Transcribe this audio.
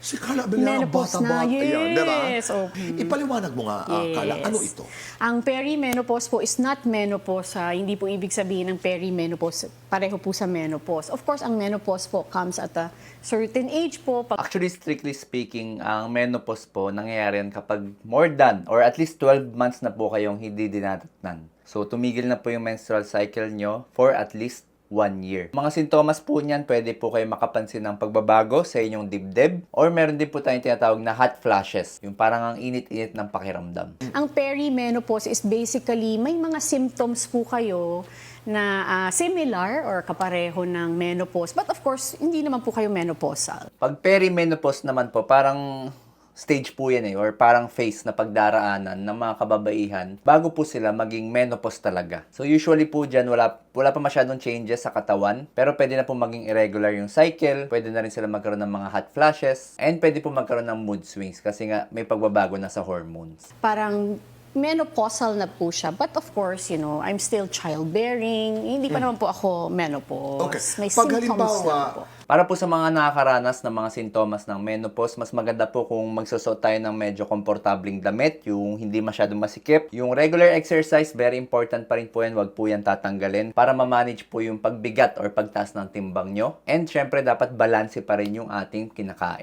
Si Carla Abellera, menopause na. bata-bata yan, di ba? Yes. Oh. Ipaliwanag mo nga, Carla, ano ito? Ang perimenopause po is not menopause. Hindi po ibig sabihin ng perimenopause. Pareho po sa menopause. Of course, ang menopause po comes at a certain age po. Actually, strictly speaking, ang menopause po nangyayari yan kapag more than or at least 12 months na po kayong hindi dinadatnan. So, tumigil na po yung menstrual cycle nyo for at least 1 year. Mga sintomas po niyan, pwede po kayo makapansin ng pagbabago sa inyong dibdib or meron din po tayong tinatawag na hot flashes, yung parang ang init-init ng pakiramdam. Ang perimenopause is basically may mga symptoms po kayo na similar or kapareho ng menopause. But of course, hindi naman po kayo menopausal. Pag perimenopause naman po, parang stage po yan or parang phase na pagdaraanan ng mga kababaihan bago po sila maging menopause talaga. So usually po dyan, wala pa masyadong changes sa katawan, pero pwede na po maging irregular yung cycle, pwede na rin sila magkaroon ng mga hot flashes, and pwede po magkaroon ng mood swings kasi nga may pagbabago na sa hormones. Parang menopausal na po siya. But of course, I'm still childbearing. Hindi pa naman po ako menopause. Okay. May Pag symptoms halimbawa, lang po. Para po sa mga nakakaranas ng mga sintomas ng menopause, mas maganda po kung magsusot tayo ng medyo komportabling damit, yung hindi masyadong masikip. Yung regular exercise, very important pa rin po yan, wag po yan tatanggalin para ma-manage po yung pagbigat or pagtaas ng timbang nyo. And syempre, dapat balanse pa rin yung ating kinakain.